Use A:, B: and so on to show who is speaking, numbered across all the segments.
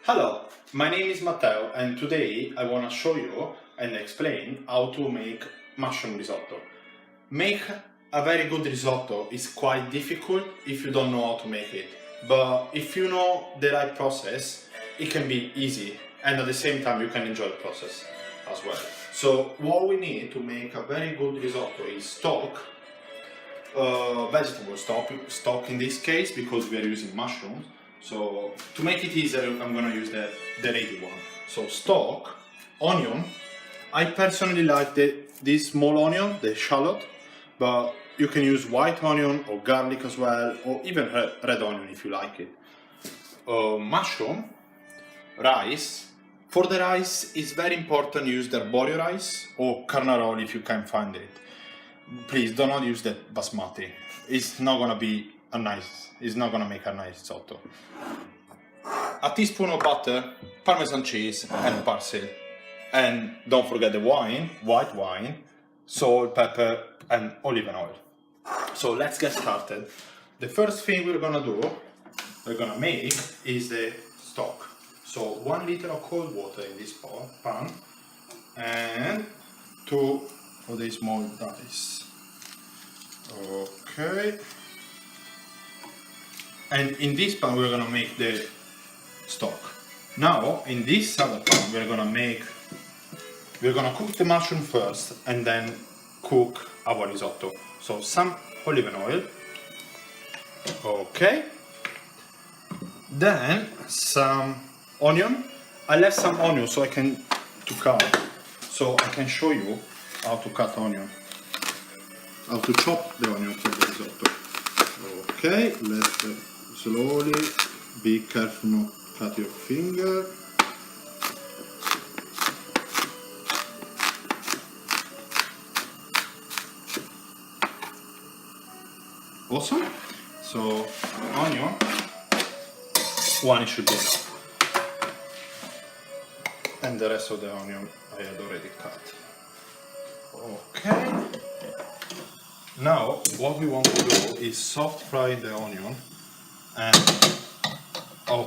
A: Hello, my name is Matteo and today I want to show you and explain how to make mushroom risotto. Make a very good risotto is quite difficult if you don't know how to make it, but if you know the right process, it can be easy and at the same time you can enjoy the process as well. So what we need to make a very good risotto is stock, vegetable stock in this case because we are using mushrooms. So to make it easier, I'm gonna use the ready one. So stock, onion. I personally like this small onion, the shallot, but you can use white onion or garlic as well, or even red onion if you like it. Mushroom, rice. For the rice, it's very important to use the arborio rice or carnaroli if you can find it. Please do not use the basmati. It's not gonna be it's not gonna make a nice risotto. A teaspoon of butter, Parmesan cheese and parsley. And don't forget the wine, white wine, salt, pepper and olive oil. So let's get started. The first thing we're gonna make is the stock. So 1 liter of cold water in this pan and 2 of these small dice. Okay. And in this pan we're gonna make the stock. Now in this other pan we're gonna cook the mushroom first and then cook our risotto. So some olive oil. Okay. Then some onion. I left some onion so I can show you how to cut onion. How to chop the onion for the risotto. Okay, let's slowly, be careful not cut your finger. Awesome. So onion, one should be enough. And the rest of the onion I had already cut. Okay. Now what we want to do is soft fry the onion and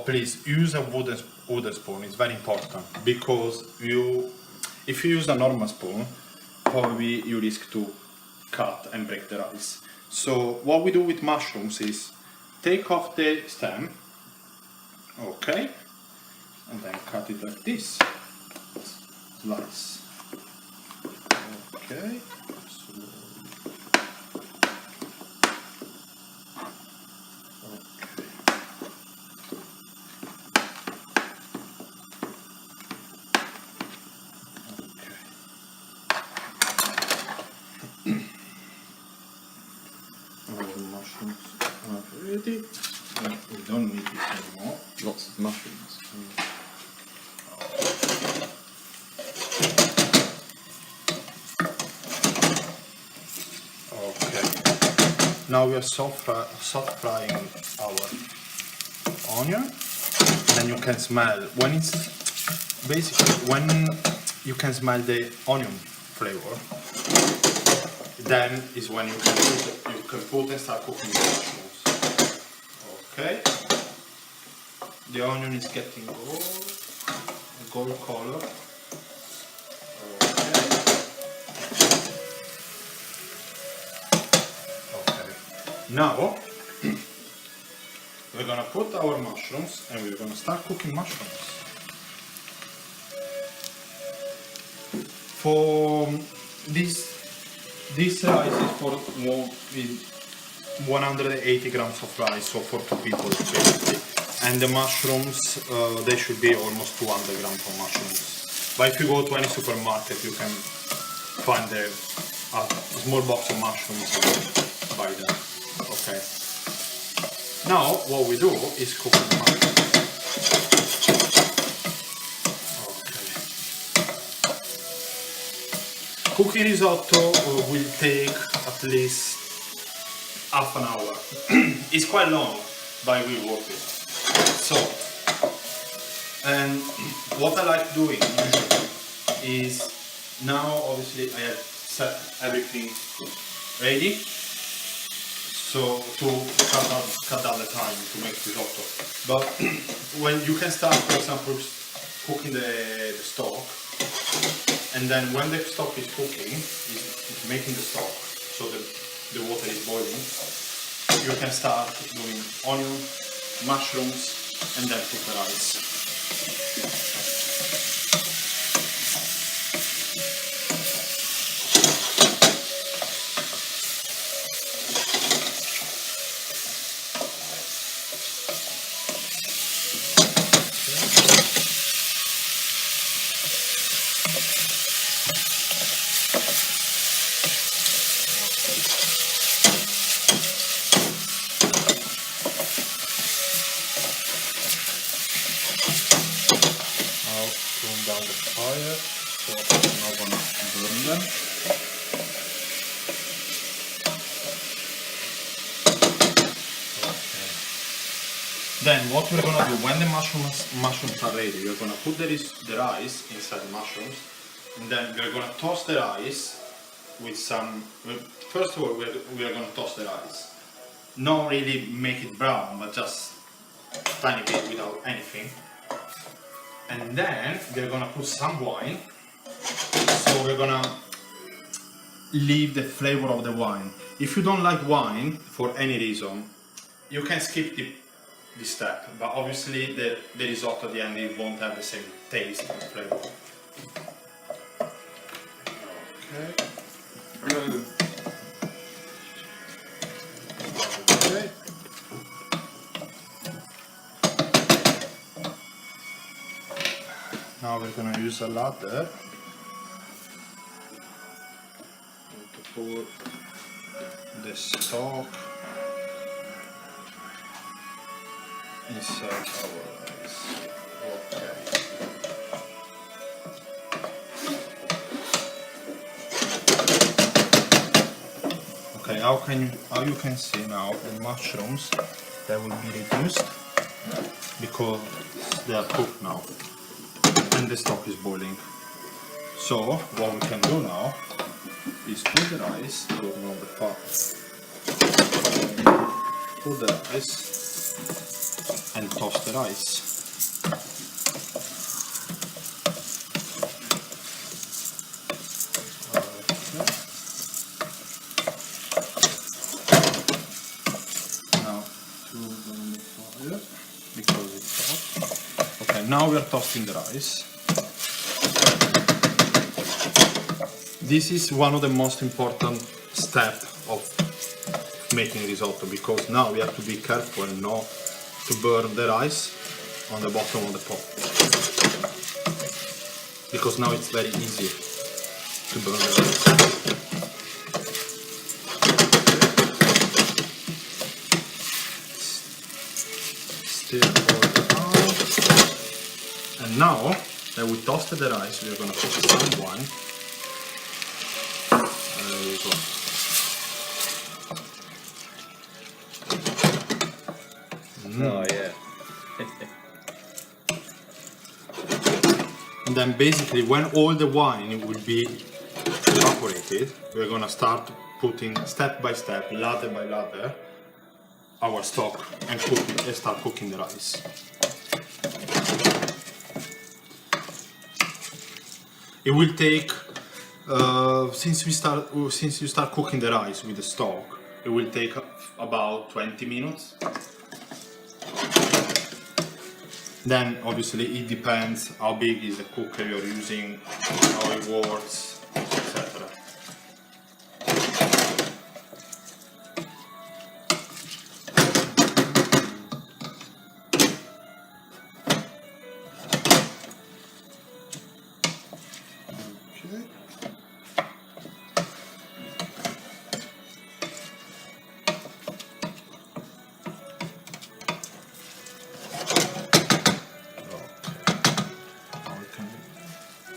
A: please use a wooden spoon, it's very important because if you use a normal spoon probably you risk to cut and break the rice. So what we do with mushrooms is take off the stem, okay, and then cut it like this, slice, okay. Mushrooms are ready. We don't need this anymore. Lots of mushrooms. Okay. Now we are soft frying our onion. Then you can smell when you can smell the onion flavor. Then is when you can put and start cooking the mushrooms. Okay. The onion is getting gold color. Okay. Now we're gonna put our mushrooms and we're gonna start cooking mushrooms. For this rice is for 180 grams of rice, so for 2 people basically. And the mushrooms, they should be almost 200 grams of mushrooms. But if you go to any supermarket, you can find a small box of mushrooms and buy them. Okay. Now what we do is cook the mushrooms. Cooking risotto will take at least half an hour. It's quite long, but it will worth it. So, and what I like doing usually is now obviously I have set everything ready. So to cut down the time to make risotto. But when you can start, for example, cooking the stock, and then when the stock is cooking, is making the stock, so the water is boiling, you can start doing onion, mushrooms, and then put the rice. Turn down the fire so I'm not gonna burn them. Okay. Then what we're gonna do when the mushrooms are ready, we're gonna put the rice inside the mushrooms, and then we're gonna toast the rice with some. First of all, we are gonna toast the rice. Not really make it brown, but just tiny bit without anything. And then we're gonna put some wine, so we're gonna leave the flavor of the wine. If you don't like wine for any reason, you can skip this step, but obviously the risotto at the end, it won't have the same taste and flavor. Okay. Okay. Now we're gonna use a ladder to put the stock inside our rice. Okay. Okay, how you can see now the mushrooms, they will be reduced because they are cooked now. And the stock is boiling. So what we can do now is put the rice, turn on the pot, put the rice and toast the rice. Now turn on the fire because it's hot. Okay, now we are toasting the rice. This is one of the most important steps of making risotto, because now we have to be careful not to burn the rice on the bottom of the pot, because now it's very easy to burn the rice. Stir all around. And now that we toasted the rice, we're going to put some wine. There we go.
B: Oh yeah.
A: And then basically when all the wine will be evaporated, we're going to start putting step by step, ladder by ladder, our stock and start cooking the rice. It will take, since you start cooking the rice with the stock, it will take about 20 minutes. Then obviously it depends how big is the cooker you're using, how it works, etc.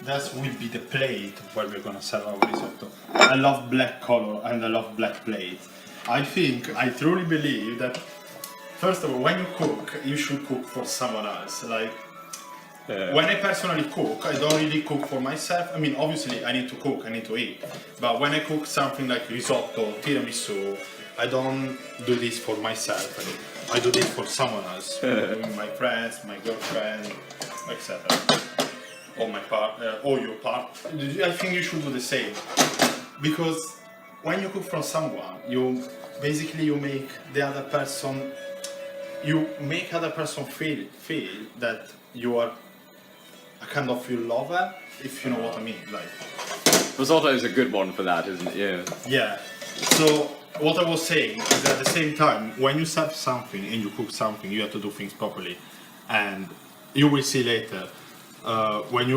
A: That will be the plate where we're gonna serve our risotto. I love black color and I love black plate. I truly believe that, first of all, when you cook, you should cook for someone else. Like, when I personally cook, I don't really cook for myself. I mean, obviously I need to cook, I need to eat. But when I cook something like risotto, tiramisu, I don't do this for myself. I do this for someone else, my friends, my girlfriend, etc. Or my partner, or your partner. I think you should do the same, because when you cook for someone, you basically you make the other person, you make other person feel that you are a kind of your lover, if you know what I mean. Like,
B: Risotto is a good one for that, isn't it? Yeah.
A: yeah. So what I was saying is at the same time, when you serve something and you cook something, you have to do things properly, and you will see later when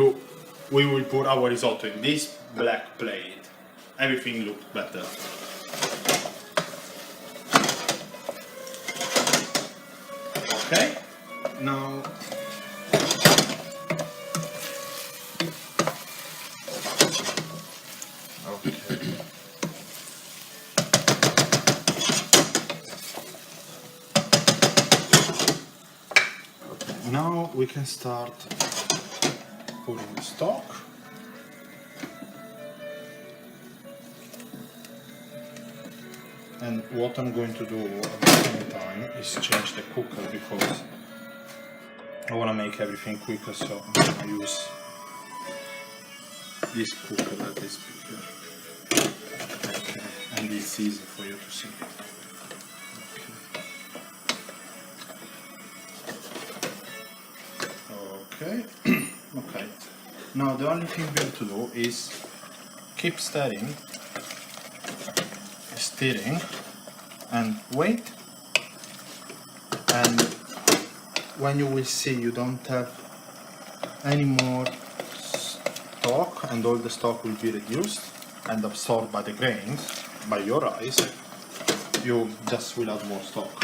A: we will put our risotto in this black plate, everything looks better. Okay, now okay. Now we can start putting the stock. And what I'm going to do at the same time is change the cooker, because I want to make everything quicker, so I'm going to use this cooker that is bigger. Okay, and it's easy for you to see. Okay. Okay. Now the only thing we have to do is keep stirring, and wait. And when you will see you don't have any more stock, and all the stock will be reduced and absorbed by the grains, by your rice, you just will add more stock.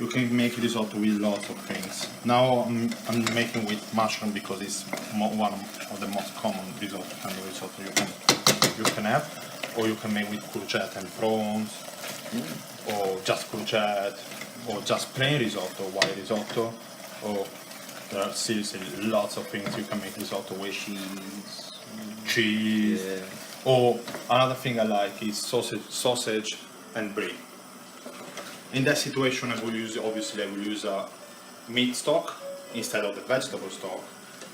A: You can make risotto with lots of things. Now I'm making with mushroom because it's one of the most common risotto kind of risotto you can have, or you can make with courgette and prawns, or just courgette, or just plain risotto, white risotto, or there are seriously lots of things you can make risotto with. Cheese.
B: Yeah.
A: Or another thing I like is sausage and brie. In that situation, I will use a meat stock instead of the vegetable stock,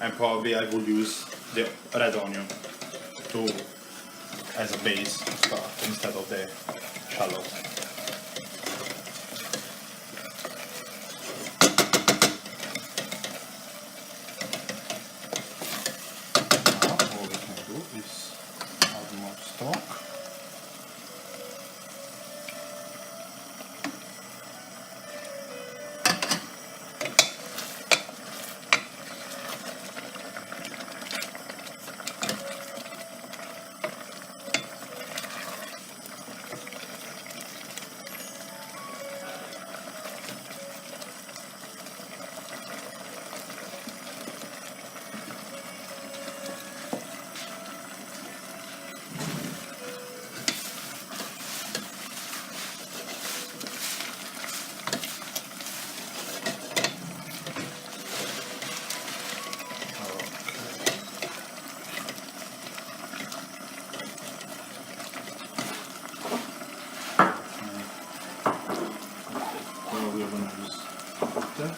A: and probably I will use the red onion as a base to start instead of the shallot. Now all we can do is add more stock. We're going to use butter.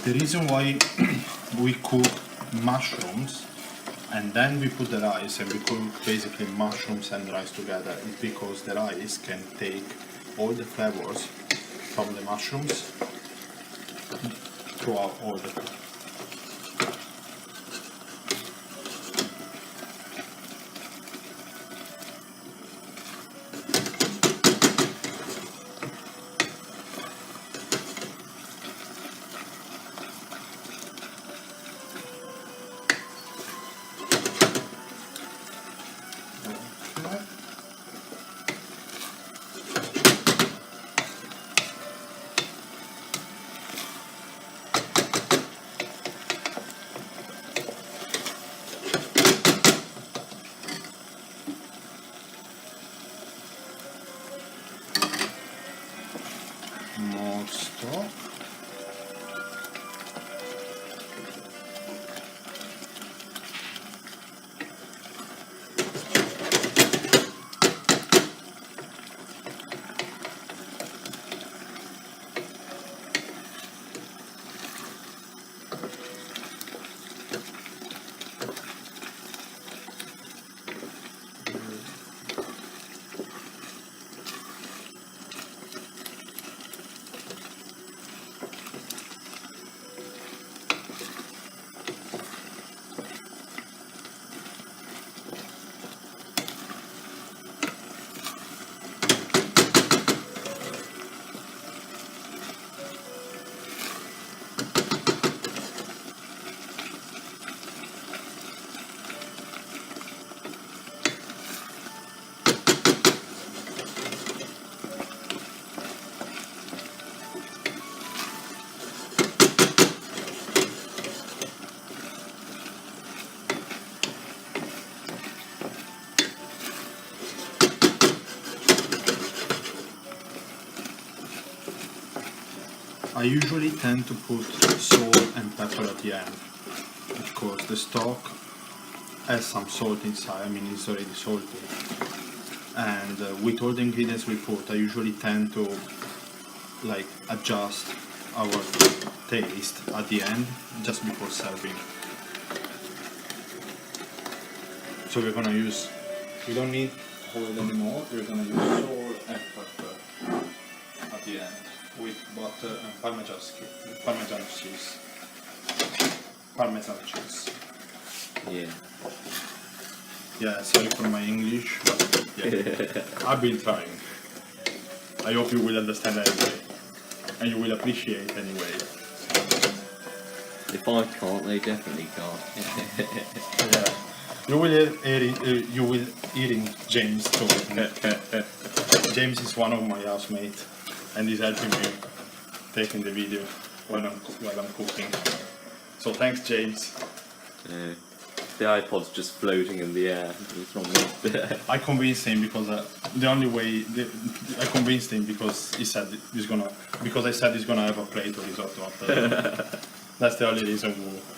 A: The reason why we cook mushrooms and then we put the rice and we cook basically mushrooms and rice together is because the rice can take all the flavors from the mushrooms throughout all the food. More stock. I usually tend to put salt and pepper at the end because the stock has some salt inside, I mean it's already salty. And with all the ingredients we put, I usually tend to like adjust our taste at the end just before serving. So we're gonna use, we don't need oil anymore, we're gonna use salt and pepper at the end with butter and Parmesan cheese. Parmesan cheese.
B: Yeah.
A: Yeah, sorry for my English, but yeah, I've been trying. I hope you will understand anyway, and you will appreciate anyway.
B: If I can't, they definitely can't.
A: Yeah, you will hearing James talking. James is one of my housemates, and he's helping me taking the video while I'm cooking. So thanks, James.
B: The iPod's just floating in the air. It's not me.
A: I convinced him because the only way I convinced him because he said he's gonna, because I said he's gonna have a plate of risotto after. That's the only reason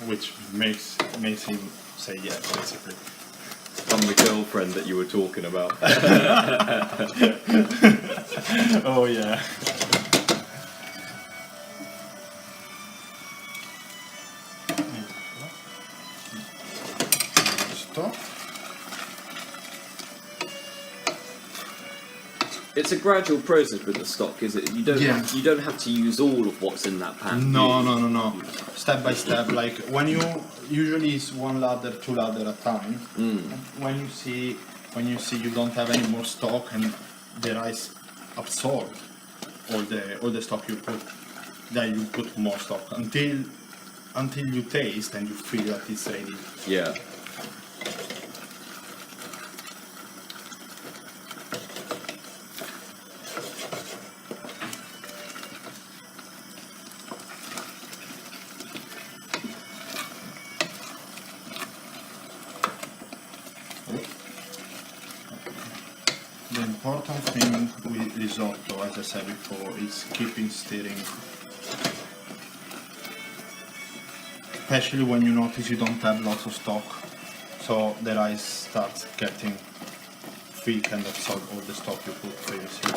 A: which makes him say yes, basically.
B: I'm the girlfriend that you were talking about.
A: Oh yeah. Stop.
B: It's a gradual process with the stock, is it? You don't have to use all of what's in that pan.
A: No. Step by step. Like when you usually it's 1 ladder, 2 ladder at a time. When you see you don't have any more stock and the rice absorb all the stock you put, then you put more stock until you taste and you feel that it's ready.
B: Yeah.
A: The important thing with risotto, as I said before, is keeping stirring. Especially when you notice you don't have lots of stock, so the rice starts getting thick and absorb all the stock you put previously.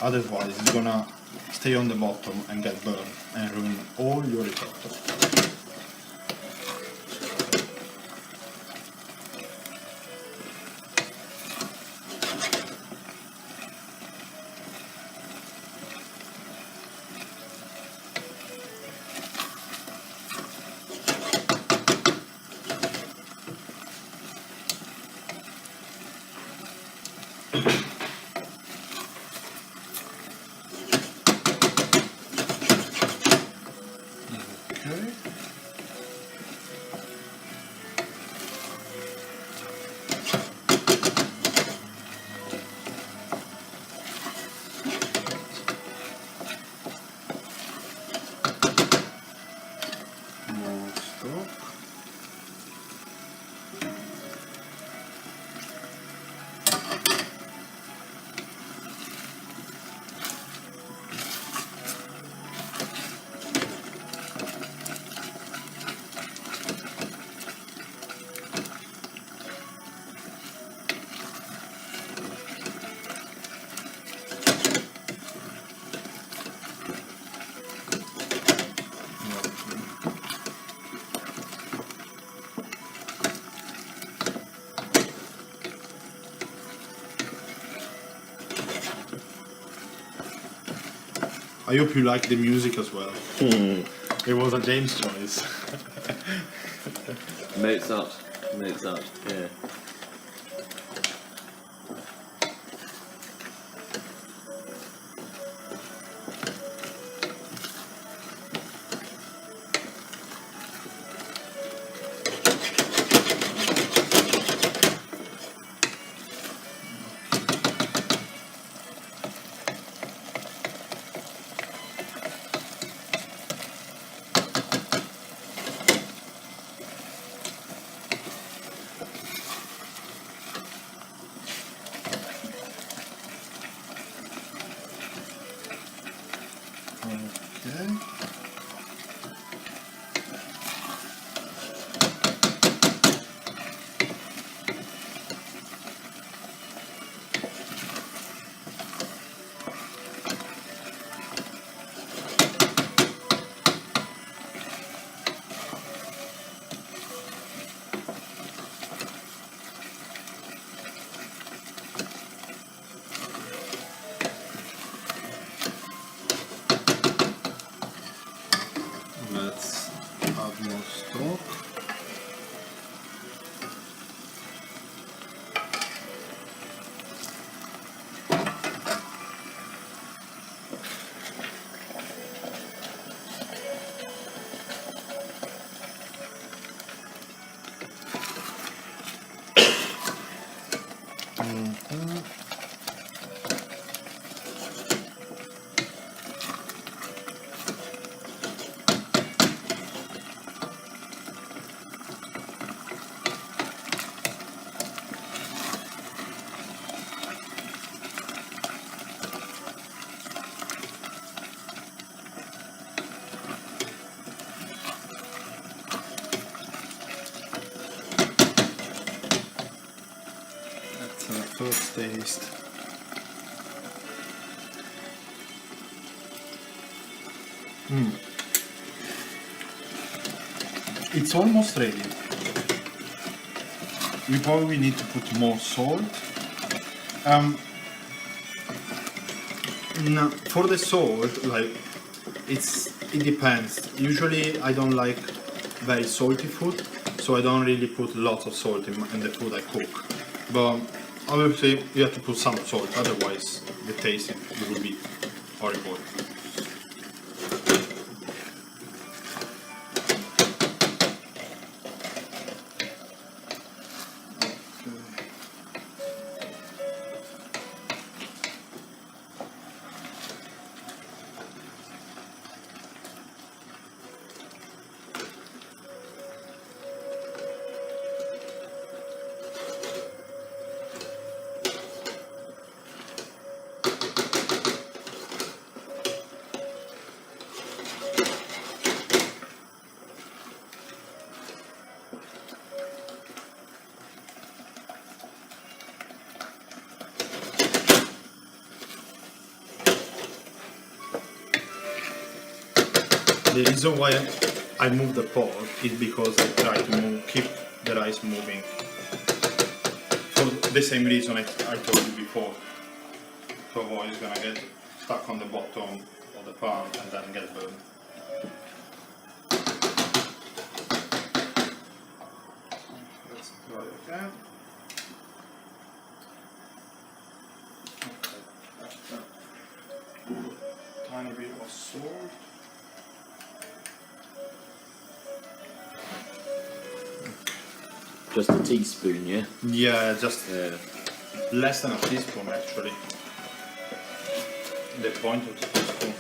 A: Otherwise, it's gonna stay on the bottom and get burned and ruin all your risotto. Okay. More stock. I hope you like the music as well. It was a James choice.
B: Mozart, yeah.
A: Okay. Let's add more stock. First taste. It's almost ready. We probably need to put more salt. For the salt, like it depends. Usually I don't like very salty food, so I don't really put lots of salt in the food I cook. But obviously you have to put some salt, otherwise the taste it will be horrible. The reason why I move the pot is because I try to keep the rice moving. For the same reason I told you before. So avoid it's gonna get stuck on the bottom of the pan and then get burned. Let's try again. Okay. Tiny bit of salt.
B: Just a teaspoon, yeah?
A: Yeah, just less than a teaspoon actually. The point of the teaspoon.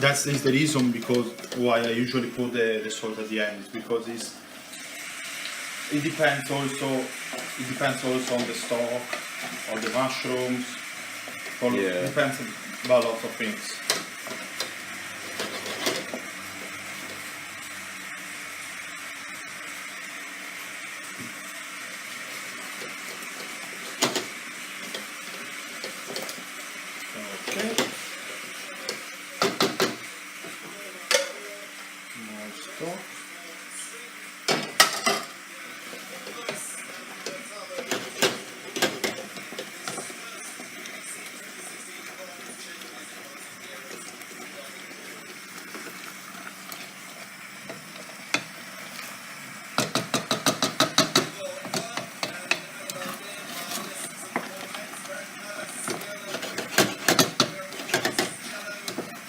A: That is the reason because why I usually put the salt at the end, because it depends also on the stock or the mushrooms. It depends about lots of things. Okay. More stock.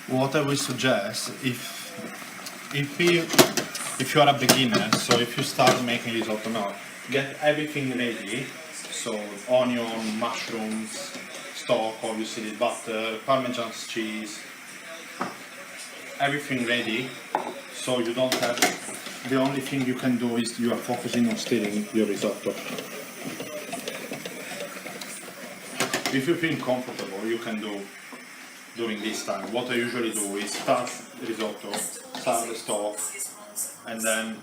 A: What I would suggest, if you are a beginner, so if you start making risotto now, get everything ready. So onion, mushrooms, stock, obviously butter, Parmesan cheese, everything ready. So you don't have. The only thing you can do is you are focusing on stirring your risotto. If you feel comfortable, you can do. During this time, what I usually do is start risotto, start the stock, and then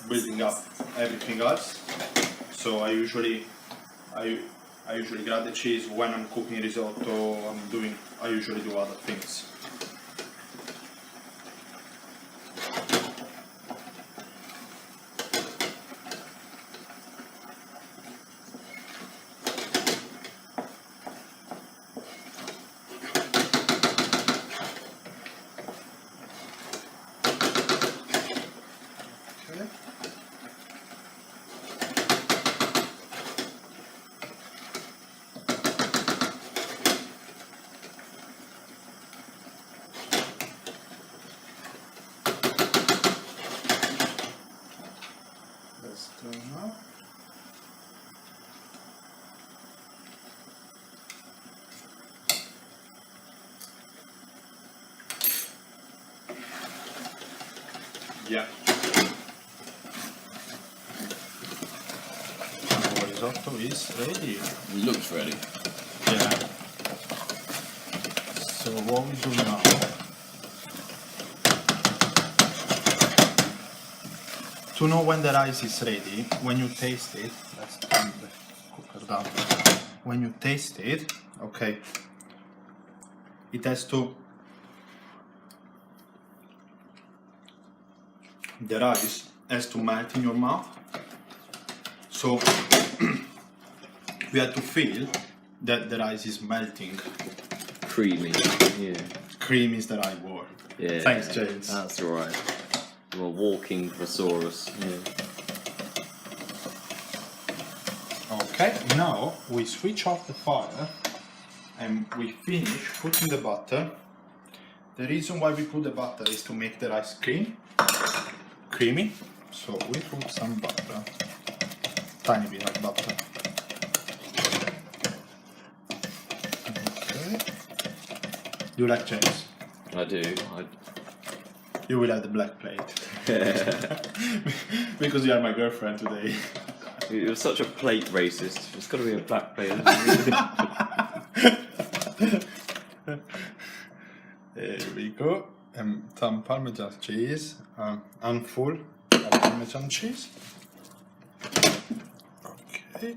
A: building up everything else. So I usually grab the cheese when I'm cooking risotto. I usually do other things. Yeah. Our risotto is ready.
B: It looks ready.
A: Yeah. So what we do now? To know when the rice is ready, when you taste it, let's turn the cooker down. When you taste it, okay, it has to. The rice has to melt in your mouth, so we have to feel that the rice is melting.
B: Creamy, yeah.
A: Cream is the right word.
B: Yeah.
A: Thanks, James.
B: That's right. I'm a walking thesaurus. Yeah.
A: Okay, now we switch off the fire and we finish putting the butter. The reason why we put the butter is to make the rice creamy. So we put some butter, tiny bit of butter. Okay. You like James?
B: I do.
A: You will have the black plate. Because you are my girlfriend today.
B: You're such a plate racist. It's got to be a black plate.
A: There we go. Some Parmesan cheese, handful of Parmesan cheese. Okay.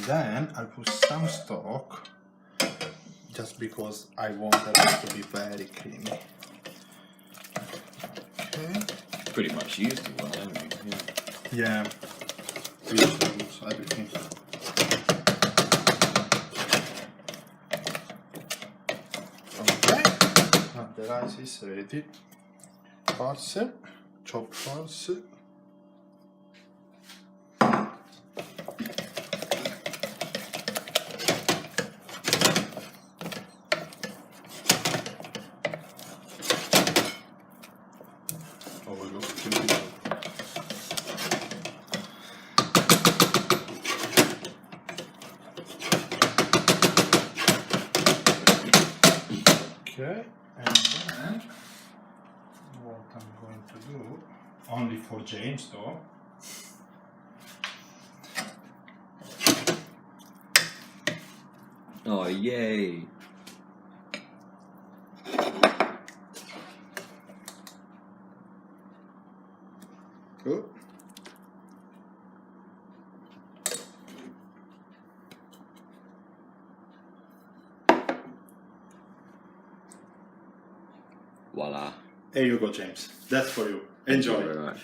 A: then I'll put some stock, just because I want it to be very creamy. Okay.
B: Pretty much used to one, haven't you?
A: Yeah. Vegetables, everything. Okay. Now the rice is ready. Parsley, chopped parsley. Okay, and then what I'm going to do, only for James though,
B: Oh, yay!
A: good.
B: Voila.
A: Here you go, James. That's for you.
B: Thank you
A: Enjoy.
B: very much.